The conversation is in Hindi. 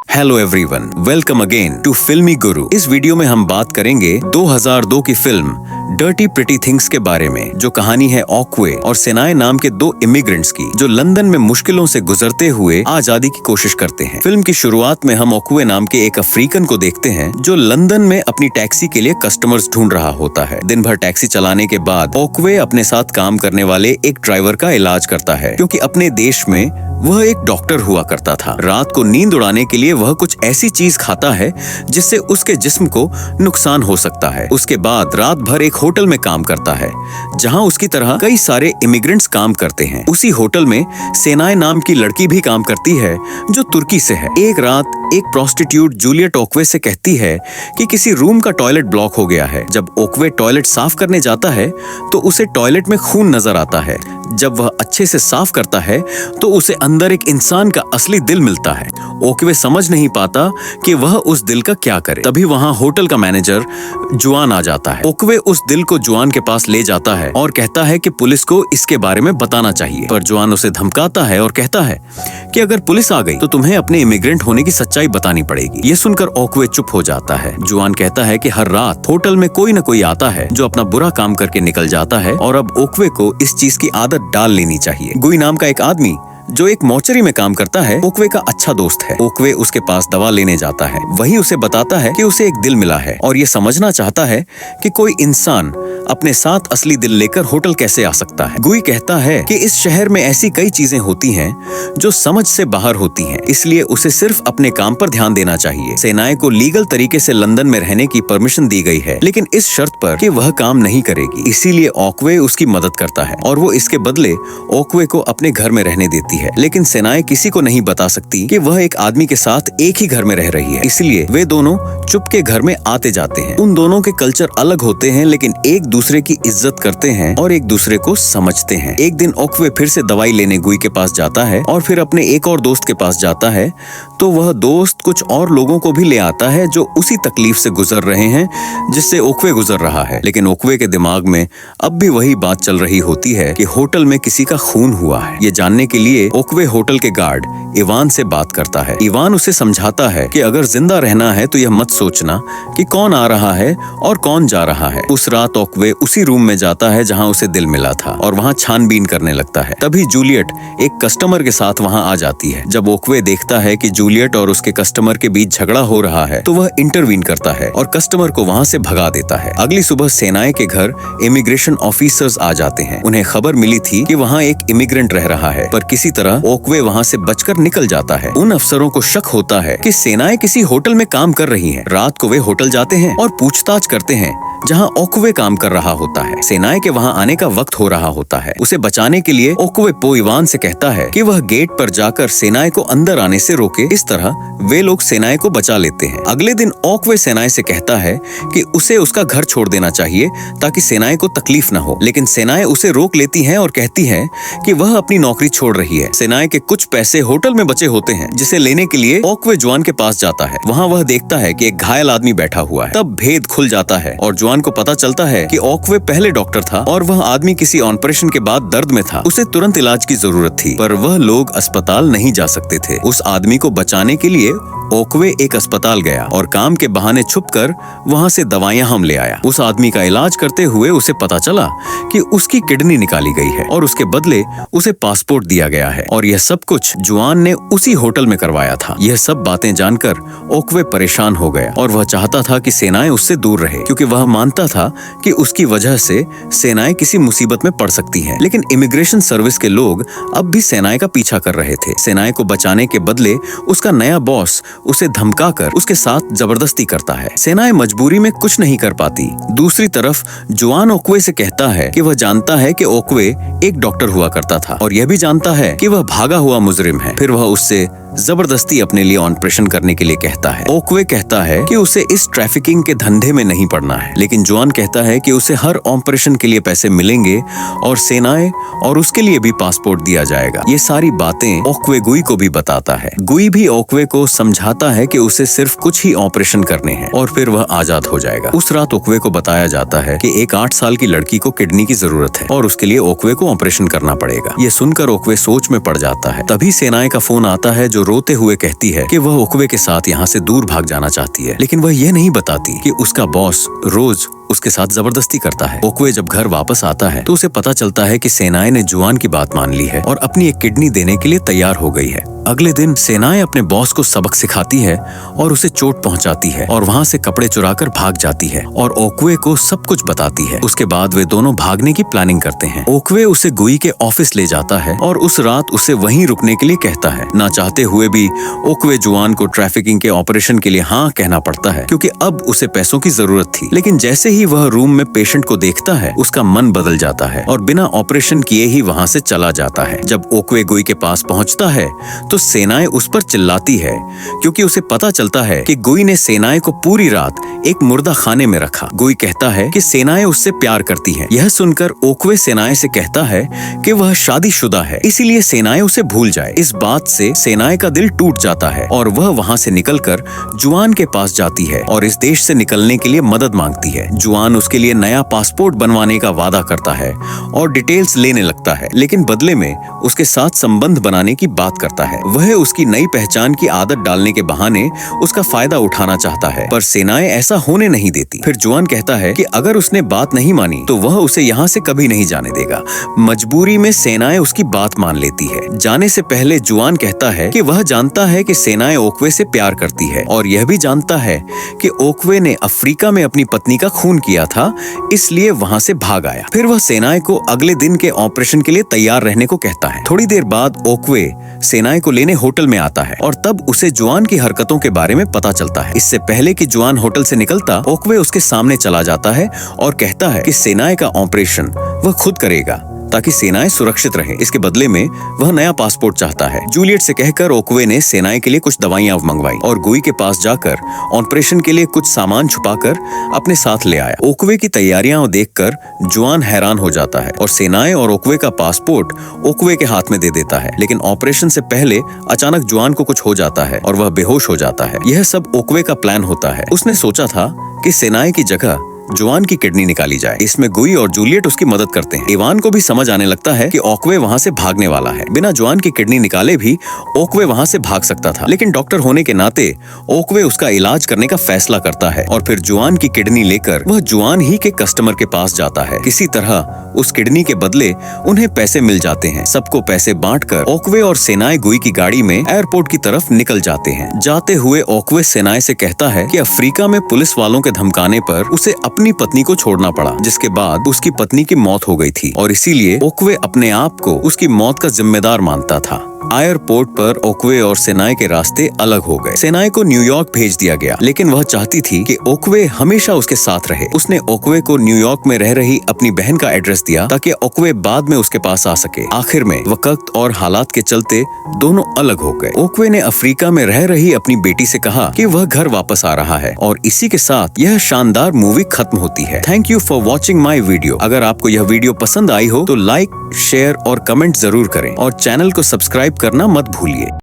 Hello everyone, welcome again to Filmy Guru. इस वीडियो में हम बात करेंगे 2002 की फिल्म डर्टी प्रिटी थिंग्स के बारे में, जो कहानी है ऑकवे और सेनाए नाम के दो इमिग्रेंट्स की, जो लंदन में मुश्किलों से गुजरते हुए आजादी की कोशिश करते हैं। फिल्म की शुरुआत में हम ऑकवे नाम के एक अफ्रीकन को देखते हैं, जो लंदन में अपनी टैक्सी के लिए कस्टमर्स ढूंढ रहा होता है। दिन भर टैक्सी चलाने के बाद ऑकवे अपने साथ काम करने वाले एक ड्राइवर का इलाज करता है, क्योंकि अपने देश में वह एक डॉक्टर हुआ करता था। रात को नींद उड़ाने के लिए वह कुछ ऐसी चीज खाता है जिससे उसके जिस्म को नुकसान हो सकता है। उसके बाद रात भर एक होटल में काम करता है, जहां उसकी तरह कई सारे इमिग्रेंट्स काम करते हैं। उसी होटल में सेनाए नाम की लड़की भी काम करती है, जो तुर्की से है। एक रात एक प्रोस्टिट्यूट जूलियट ऑकवे से कहती है कि किसी रूम का टॉयलेट ब्लॉक हो गया है। जब ऑकवे टॉयलेट साफ करने जाता है तो उसे टॉयलेट में खून नजर आता है। जब वह अच्छे से साफ करता है तो उसे अंदर एक इंसान का असली दिल मिलता है। ऑकवे समझ नहीं पाता कि वह उस दिल का क्या करे। तभी वहां होटल का मैनेजर जुआन आ जाता है। ऑकवे उस दिल को जुआन के पास ले जाता है और कहता है कि पुलिस को इसके बारे में बताना चाहिए, पर जुआन उसे धमकाता है और कहता है कि अगर पुलिस आ गई तो तुम्हें अपने इमिग्रेंट होने की सच्चाई बतानी पड़ेगी। ये सुनकर ऑकवे चुप हो जाता है। जुआन कहता है कि हर रात होटल में कोई न कोई आता है जो अपना बुरा काम करके निकल जाता है, और अब ऑकवे को इस चीज की आदत डाल लेनी चाहिए। गुई नाम का एक आदमी जो एक मोर्चरी में काम करता है, ऑकवे का अच्छा दोस्त है। ऑकवे उसके पास दवा लेने जाता है। वही उसे बताता है कि उसे एक दिल मिला है, और ये समझना चाहता है कि कोई इंसान अपने साथ असली दिल लेकर होटल कैसे आ सकता है। गुई कहता है कि इस शहर में ऐसी कई चीजें होती हैं जो समझ से बाहर होती हैं, इसलिए उसे सिर्फ अपने काम पर ध्यान देना चाहिए। सेनाए को लीगल तरीके से लंदन में रहने की परमिशन दी गई है, लेकिन इस शर्त पर कि वह काम नहीं करेगी। इसीलिए ऑकवे उसकी मदद करता है और वो इसके बदले ऑकवे को अपने घर में रहने देती है। लेकिन सेनाए किसी को नहीं बता सकती कि वह एक आदमी के साथ एक ही घर में रह रही है, इसलिए वे दोनों चुपके घर में आते जाते हैं। उन दोनों के कल्चर अलग होते हैं, लेकिन एक दूसरे की इज्जत करते हैं और एक दूसरे को समझते हैं। एक दिन ऑकवे फिर से दवाई लेने गुई के पास जाता है और फिर अपने एक और दोस्त के पास जाता है, तो वह दोस्त कुछ और लोगों को भी ले आता है जो उसी तकलीफ से गुजर रहे हैं जिससे ऑकवे गुजर रहा है। लेकिन ऑकवे के दिमाग में अब भी वही बात चल रही होती है कि होटल में किसी का खून हुआ है। ये जानने के लिए ऑकवे होटल के गार्ड इवान से बात करता है। इवान उसे समझाता है कि अगर जिंदा रहना है तो यह मत सोचना कि कौन आ रहा है और कौन जा रहा है। उस रात ऑकवे उसी रूम में जाता है जहां उसे दिल मिला था और वहां छानबीन करने लगता है। तभी जूलियट एक कस्टमर के साथ वहां आ जाती है। जब ऑकवे देखता है कि जूलियट और उसके कस्टमर के बीच झगड़ा हो रहा है तो वह इंटरवीन करता है और कस्टमर को वहां से भगा देता है। अगली सुबह सेनाए के घर इमिग्रेशन ऑफिसर्स आ जाते हैं। उन्हें खबर मिली थी कि वहां एक इमिग्रेंट रह रहा है, पर किसी तरह ऑकवे वहां से बचकर निकल जाता है। उन अफसरों को शक होता है कि सेनाएं किसी होटल में काम कर रही हैं। रात को वे होटल जाते हैं और पूछताछ करते हैं जहां ऑकवे काम कर रहा होता है। सेनाए के वहां आने का वक्त हो रहा होता है। उसे बचाने के लिए ऑकवे इवान से कहता है कि वह गेट पर जाकर सेनाए को अंदर आने से रोके। इस तरह वे लोग सेनाए को बचा लेते हैं। अगले दिन ऑकवे सेनाए से कहता है कि उसे उसका घर छोड़ देना चाहिए ताकि सेनाए को तकलीफ न हो, लेकिन सेनाए उसे रोक लेती हैं और कहती हैं कि वह अपनी नौकरी छोड़ रही है। सेनाए के कुछ पैसे होटल में बचे होते हैं, जिसे लेने के लिए ऑकवे जुआन के पास जाता है। वहाँ वह देखता है कि एक घायल आदमी बैठा हुआ है। तब भेद खुल जाता है और जुआन को पता चलता है कि ऑकवे पहले डॉक्टर था और वह आदमी किसी ऑपरेशन के बाद दर्द में था। उसे तुरंत इलाज की जरूरत थी, पर वह लोग अस्पताल नहीं जा सकते थे। उस आदमी को बचाने के लिए ऑकवे एक अस्पताल गया और काम के बहाने छुपकर वहां से दवाइयां हम ले आया। उस आदमी का इलाज करते हुए उसे पता चला कि उसकी किडनी निकाली गई है और उसके बदले उसे पासपोर्ट दिया गया है, और यह सब कुछ जुआन ने उसी होटल में करवाया था। यह सब बातें जानकर ऑकवे परेशान हो गया और वह चाहता था कि सेनाएं उससे दूर रहे, क्योंकि वह मानता था कि उसकी वजह से सेनाएं किसी मुसीबत में पड़ सकती हैं। लेकिन इमिग्रेशन सर्विस के लोग अब भी सेनाएं का पीछा कर रहे थे। सेनाएं को बचाने के बदले उसका नया बॉस उसे धमकाकर उसके साथ जबरदस्ती करता है। सेनाएं मजबूरी में कुछ नहीं कर पाती। दूसरी तरफ जुआन ऑकवे से कहता है कि वह जानता है कि ऑकवे एक डॉक्टर हुआ करता था और यह भी जानता है कि वह भागा हुआ मुजरिम है। फिर वह उससे जबरदस्ती अपने लिए ऑपरेशन करने के लिए कहता है। ऑकवे कहता है कि उसे इस ट्रैफिकिंग के धंधे में नहीं पड़ना है, लेकिन जुआन कहता है कि उसे हर ऑपरेशन के लिए पैसे मिलेंगे और सेनाएं और उसके लिए भी पासपोर्ट दिया जाएगा। ये सारी बातें ऑकवे गुई को भी बताता है। गुई भी ऑकवे को समझाता है कि उसे सिर्फ कुछ ही ऑपरेशन करने हैं और फिर वह आजाद हो जाएगा। उस रात ऑकवे को बताया जाता है कि एक 8 साल की लड़की को किडनी की जरूरत है और उसके लिए ऑकवे को ऑपरेशन करना पड़ेगा। ये सुनकर ऑकवे सोच में पड़ जाता है। तभी सेनाएं का फोन आता है जो जो रोते हुए कहती है कि वह ओक्वे के साथ यहाँ से दूर भाग जाना चाहती है, लेकिन वह यह नहीं बताती कि उसका बॉस रोज उसके साथ जबरदस्ती करता है। ओक्वे जब घर वापस आता है तो उसे पता चलता है कि सेनाए ने जुआन की बात मान ली है और अपनी एक किडनी देने के लिए तैयार हो गई है। अगले दिन सेनाए अपने बॉस को सबक सिखाती है और उसे चोट पहुंचाती है और वहां से कपड़े चुराकर भाग जाती है और ओक्वे को सब कुछ बताती है। उसके बाद वे दोनों भागने की प्लानिंग करते हैं। ओक्वे उसे गुई के ऑफिस ले जाता है और उस रात उसे वहीं रुकने के लिए कहता है। ना चाहते हुए भी ओक्वे जुआन को ट्रैफिकिंग के ऑपरेशन के लिए हाँ कहना पड़ता है, क्योंकि अब उसे पैसों की जरूरत थी। लेकिन जैसे ही वह रूम में पेशेंट को देखता है, उसका मन बदल जाता है और बिना ऑपरेशन किए ही वहाँ से चला जाता है। जब ओक्वे गुई के पास पहुँचता है तो सेनाए उस पर चिल्लाती है, क्योंकि उसे पता चलता है कि गुई ने सेनाए को पूरी रात एक मुर्दा खाने में रखा। गुई कहता है कि सेनाए उससे प्यार करती है। यह सुनकर ओक्वे सेनाए से कहता है कि वह शादीशुदा है, इसीलिए सेनाए उसे भूल जाए। इस बात से सेनाए का दिल टूट जाता है और वह वहाँ से निकलकर जुआन के पास जाती है और इस देश से निकलने के लिए मदद मांगती है। जुआन उसके लिए नया पासपोर्ट बनवाने का वादा करता है और डिटेल्स लेने लगता है, लेकिन बदले में उसके साथ संबंध बनाने की बात करता है। वह उसकी नई पहचान की आदत डालने के बहाने उसका फायदा उठाना चाहता है, पर सेनाए ऐसा होने नहीं देती। फिर जुआन कहता है कि अगर उसने बात नहीं मानी तो वह उसे यहाँ से कभी नहीं जाने देगा। मजबूरी में सेनाए उसकी बात मान लेती है। जाने से पहले जुआन कहता है कि वह जानता है कि सेनाए ओक्वे से प्यार करती है और यह भी जानता है कि ओक्वे ने अफ्रीका में अपनी पत्नी का खून किया था, इसलिए वहाँ से भाग आया। फिर वह सेनाए को अगले दिन के ऑपरेशन के लिए तैयार रहने को कहता है। थोड़ी देर बाद ओक्वे सेनाए को लेने होटल में आता है और तब उसे जुआन की हरकतों के बारे में पता चलता है। इससे पहले कि जुआन होटल से निकलता, ओक्वे उसके सामने चला जाता है और कहता है कि सेनाए का ऑपरेशन वह खुद करेगा ताकि सेनाए सुरक्षित रहे। इसके बदले में वह नया पासपोर्ट चाहता है। जूलियट से कहकर ओक्वे ने सेनाए के लिए कुछ दवाइयां मंगवाई और गुई के पास जाकर ऑपरेशन के लिए कुछ सामान छुपाकर अपने साथ ले आया। ओक्वे की तैयारियां देखकर जुआन हैरान हो जाता है और सेनाए और ओक्वे का पासपोर्ट ओक्वे के हाथ में दे देता है। लेकिन ऑपरेशन से पहले अचानक जुआन को कुछ हो जाता है और वह बेहोश हो जाता है। यह सब ओक्वे का प्लान होता है। उसने सोचा था कि सेनाए की जगह जुआन की किडनी निकाली जाए। इसमें गुई और जूलियट उसकी मदद करते हैं। इवान को भी समझ आने लगता है कि ओक्वे वहाँ से भागने वाला है। बिना जुआन की किडनी निकाले भी ओक्वे वहाँ से भाग सकता था, लेकिन डॉक्टर होने के नाते ओक्वे उसका इलाज करने का फैसला करता है और फिर जुआन की किडनी लेकर वह जुआन ही के कस्टमर के पास जाता है। किसी तरह उस किडनी के बदले उन्हें पैसे मिल जाते हैं। सबको पैसे बांटकर ओक्वे और सेनाए गुई की गाड़ी में एयरपोर्ट की तरफ निकल जाते हैं। जाते हुए ओक्वे सेनाए से कहता है कि अफ्रीका में पुलिस वालों के धमकाने पर उसे अपनी पत्नी को छोड़ना पड़ा, जिसके बाद उसकी पत्नी की मौत हो गई थी और इसीलिए ओक्वे अपने आप को उसकी मौत का जिम्मेदार मानता था। एयरपोर्ट पर ओक्वे और सेनाए के रास्ते अलग हो गए। सेनाए को न्यूयॉर्क भेज दिया गया, लेकिन वह चाहती थी कि ओक्वे हमेशा उसके साथ रहे। उसने ओक्वे को न्यूयॉर्क में रह रही अपनी बहन का एड्रेस दिया ताकि ओक्वे बाद में उसके पास आ सके। आखिर में वक्त और हालात के चलते दोनों अलग हो गए। ओक्वे ने अफ्रीका में रह रही अपनी बेटी से कहा कि वह घर वापस आ रहा है और इसी के साथ यह शानदार मूवी खत्म होती है। Thank you for watching my video. अगर आपको यह वीडियो पसंद आई हो तो लाइक, शेयर और कमेंट जरूर करें और चैनल को सब्सक्राइब करना मत भूलिए।